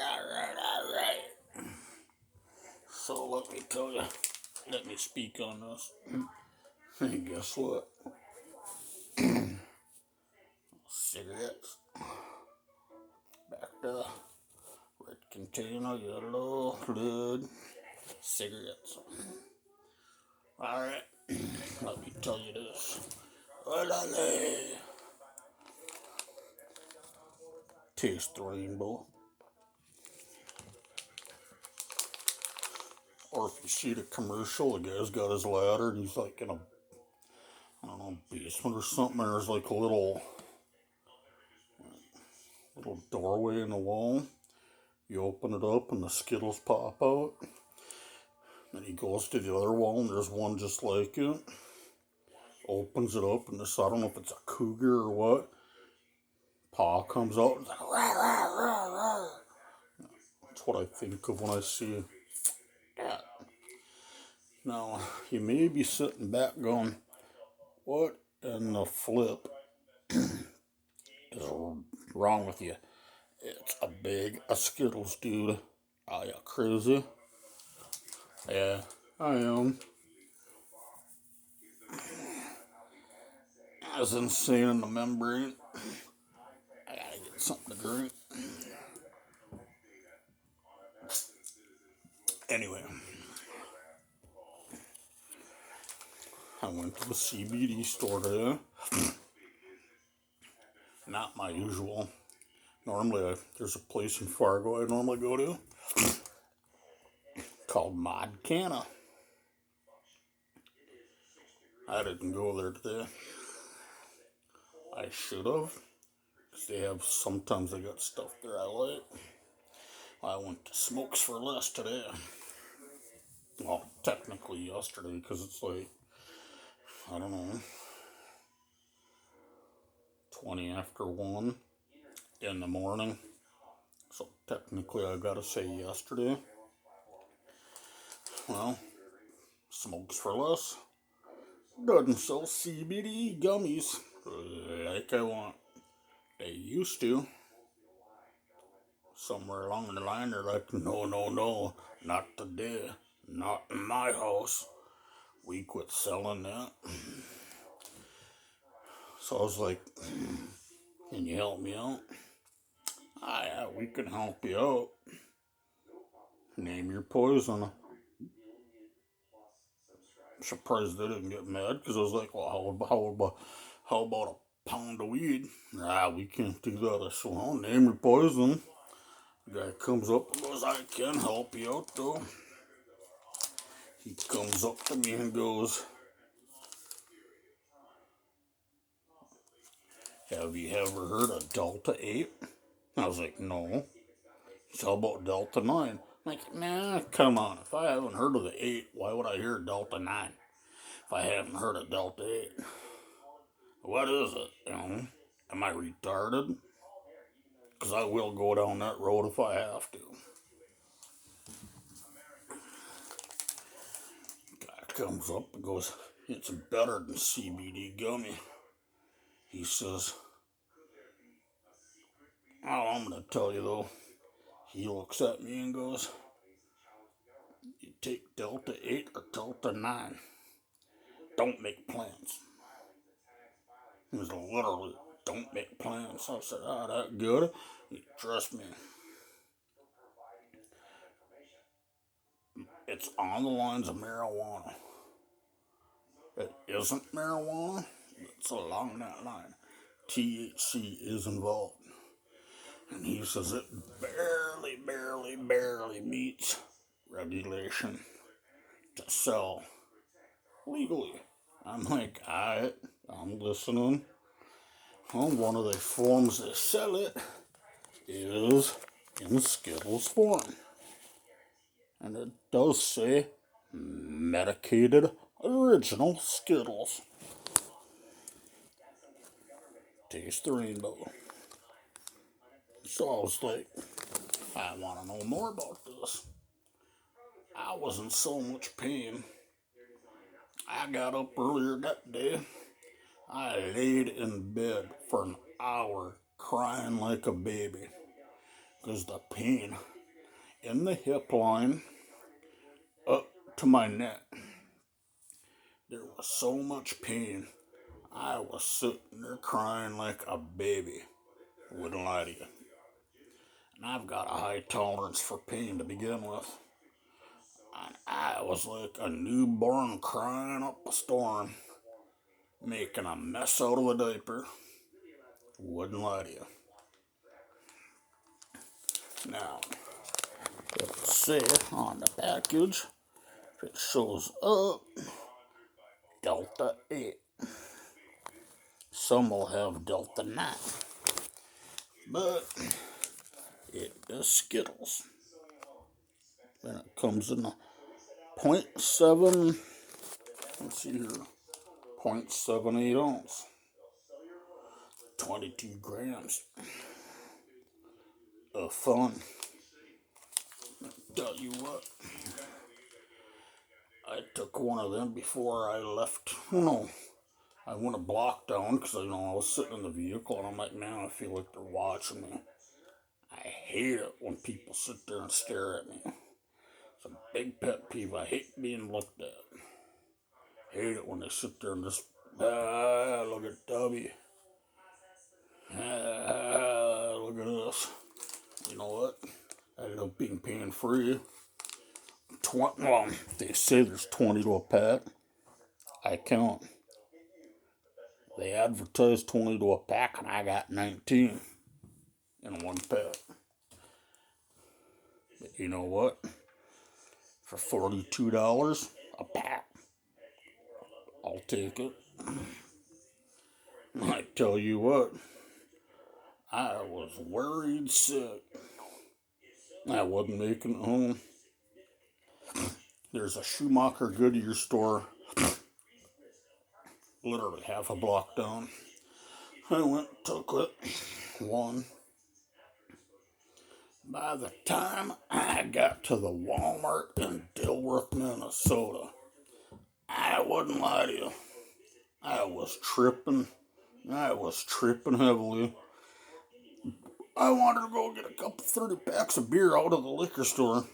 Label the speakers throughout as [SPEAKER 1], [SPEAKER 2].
[SPEAKER 1] Alright. So let me tell you, let me speak on this. Hey, guess what? Cigarettes. Back to red container, yellow lid, cigarettes. Alright, let me tell you this. Taste the rainbow. Or if you see the commercial, the guy's got his ladder and he's like in a, I don't know, basement or something, and there's like a little doorway in the wall. You open it up and the Skittles pop out. Then he goes to the other wall and there's one just like it. Opens it up and this, I don't know if it's a cougar or what. Paw comes out and it's like, rah, rah, rah, rah. That's what I think of when I see that. Now, you may be sitting back going, what in the flip is wrong with you? It's a Skittles, dude. Are you crazy? Yeah, I am. As insane in the membrane. I gotta get something to drink. Anyway, I went to the CBD store today. Not my usual. Normally, there's a place in Fargo I normally go to called Medicated. I didn't go there today. I should have. Because they have, sometimes they got stuff there I like. I went to Smokes for Less today. Well, technically yesterday, because it's like, I don't know, 20 after 1 in the morning. So technically I gotta say yesterday. Well, Smokes for Less doesn't sell CBD gummies like I want. They used to. Somewhere along the line they're like, no, not today. Not in my house. We quit selling that. So I was like, can you help me out? Yeah, we can help you out. Name your poison. I'm surprised they didn't get mad, because I was like, well, how about a pound of weed? We can't do that. I said, well, name your poison. The guy comes up and goes, I can help you out though. He comes up to me and goes, have you ever heard of Delta 8? I was like, no. He said, how about Delta 9? I'm like, nah, come on. If I haven't heard of the 8, why would I hear Delta 9? If I haven't heard of Delta 8. What is it? Am I retarded? Because I will go down that road if I have to. Guy comes up and goes, it's better than CBD gummy. He says, oh, I'm going to tell you though. He looks at me and goes, you take Delta 8 or Delta 9. Don't make plans. He was literally, don't make plans. I said, that good? Trust me. It's on the lines of marijuana. It isn't marijuana. It's along that line. THC is involved. And he says it barely meets regulation to sell legally. I'm like, alright, I'm listening. Well, one of the forms they sell it is in Skittles form. And it does say Medicated Original Skittles. Taste the rainbow. So I was like, I want to know more about this. I was in so much pain. I got up earlier that day. I laid in bed for an hour crying like a baby. because the pain in the hip line up to my neck, there was so much pain. I was sitting there crying like a baby. Wouldn't lie to you. And I've got a high tolerance for pain to begin with. And I was like a newborn crying up a storm, making a mess out of a diaper. Wouldn't lie to you. Now, it'll say on the package, it shows up Delta 8. Some will have Delta 9. But it is Skittles. And it comes in a 0.7, let's see here, 0.78 ounce. 22 grams of fun. Tell you what, I took one of them before I left. I went a block down because I was sitting in the vehicle and I'm like, man, I feel like they're watching me. I hate it when people sit there and stare at me. It's a big pet peeve. I hate being looked at. Hate it when they sit there and just, look at Tubby. Look at this. You know what? I ended up being pain free. They say there's 20 to a pack. I count. They advertise 20 to a pack, and I got 19 in one pack. But you know what? For $42 a pack, I'll take it. I tell you what, I was worried sick. I wasn't making it home. There's a Schumacher Goodyear store literally half a block down. I went and took it. One. By the time I got to the Walmart in Dilworth, Minnesota, I wouldn't lie to you, I was tripping heavily. I wanted to go get a couple 30 packs of beer out of the liquor store.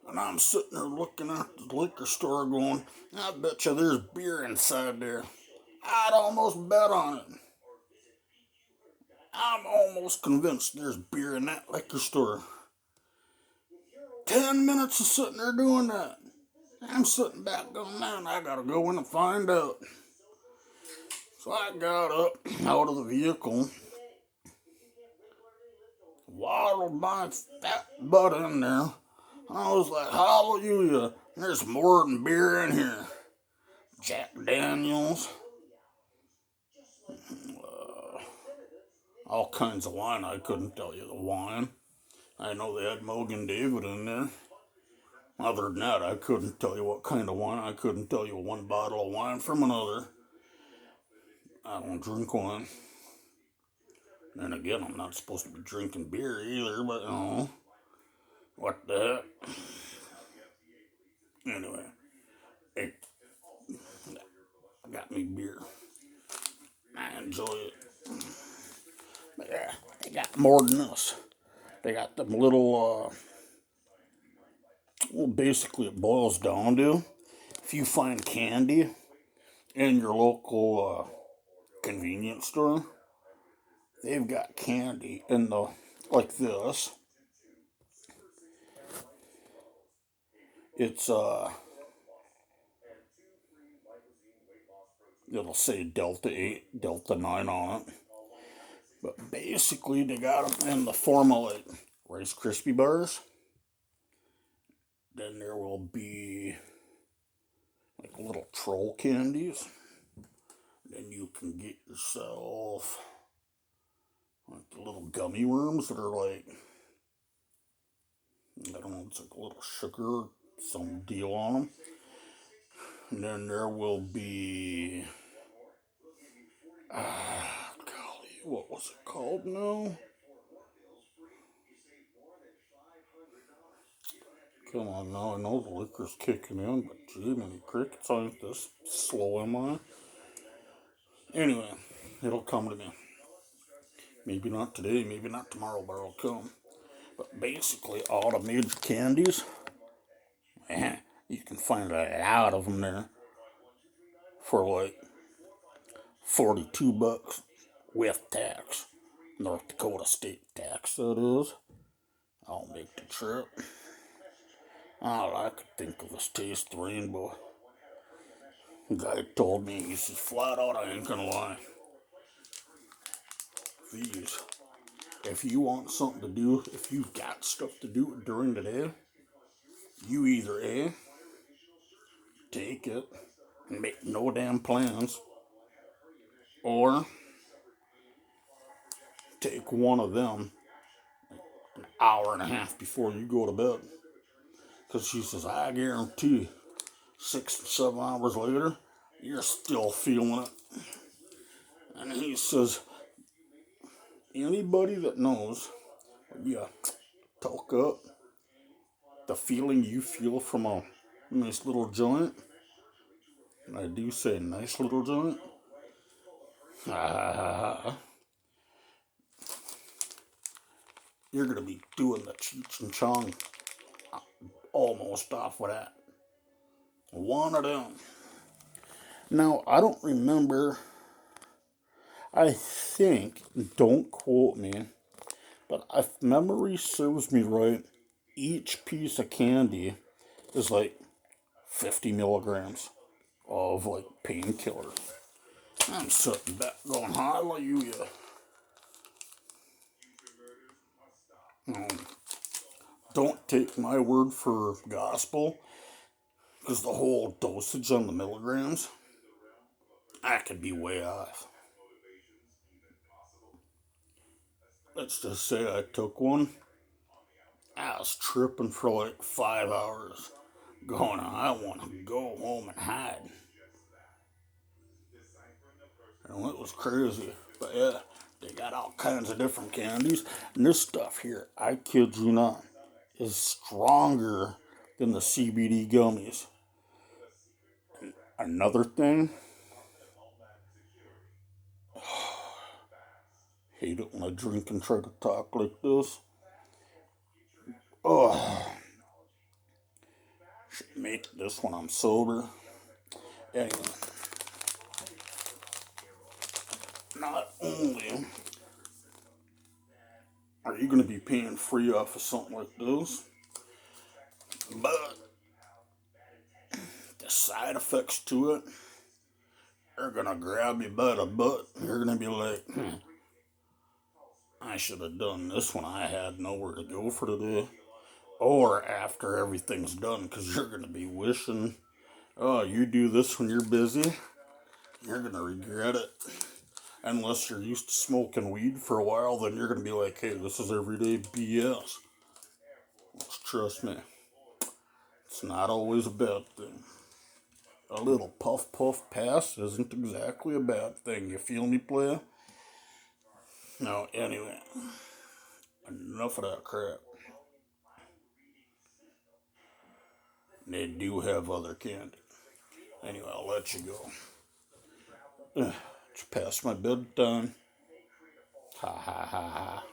[SPEAKER 1] And I'm sitting there looking at the liquor store going, I bet you there's beer inside there. I'd almost bet on it. I'm almost convinced there's beer in that liquor store. 10 minutes of sitting there doing that. I'm sitting back going, man, I gotta go in and find out. So I got up out of the vehicle, waddled my fat butt in there. I was like, hallelujah, there's more than beer in here. Jack Daniels. All kinds of wine. I couldn't tell you the wine. I know they had Mogan David in there. Other than that, I couldn't tell you what kind of wine. I couldn't tell you one bottle of wine from another. I don't drink wine. And again, I'm not supposed to be drinking beer either, but what the heck. Anyway, it got me beer. I enjoy it. But yeah, they got more than this. They got them little, basically it boils down to, if you find candy in your local convenience store, they've got candy in the, like this. It's, it'll say Delta 8, Delta 9 on it. But basically, they got them in the form of like Rice Krispie bars. Then there will be like little troll candies. Then you can get yourself like the little gummy worms that are like, I don't know, it's like a little sugar, some deal on them. And then there will be, golly, what was it called now? Come on now, I know the liquor's kicking in, but gee, many crickets aren't this slow, am I? Anyway, it'll come to me. Maybe not today, maybe not tomorrow, but it'll come. But basically, all the major candies, you can find a lot of them there for like $42 with tax. North Dakota state tax, that is. I'll make the trip. All I could think of was taste the rainbow. The guy told me, he says, flat out, I ain't gonna lie. These, if you want something to do, if you've got stuff to do during the day, you either A, take it and make no damn plans, or take one of them an hour and a half before you go to bed. Because she says, I guarantee 6 to 7 hours later, you're still feeling it. And he says, anybody that knows, yeah, talk up, the feeling you feel from a nice little joint, and I do say nice little joint, you're going to be doing the Cheech and Chong almost off with that. One of them. Now, I don't remember, I think, don't quote me, but if memory serves me right, each piece of candy is like 50 milligrams of like painkiller. I'm sitting back going, hallelujah. Don't take my word for gospel, because the whole dosage on the milligrams, I could be way off. Let's just say I took one. I was tripping for like 5 hours, going, I want to go home and hide. And it was crazy. But yeah, they got all kinds of different candies. And this stuff here, I kid you not, is stronger than the CBD gummies. And another thing, hate it when I drink and try to talk like this. Oh, should make this when I'm sober. Anyway, not only are you going to be paying free off of something like this, but the side effects to it are going to grab you by the butt. You're going to be like, I should have done this when I had nowhere to go for today. Or after everything's done, because you're going to be wishing, oh, you do this when you're busy, you're going to regret it. Unless you're used to smoking weed for a while, then you're going to be like, hey, this is everyday BS. Trust me, it's not always a bad thing. A little puff puff pass isn't exactly a bad thing. You feel me, player? No, anyway, enough of that crap. They do have other candy. Anyway, I'll let you go. It's past my bedtime. Ha ha ha ha.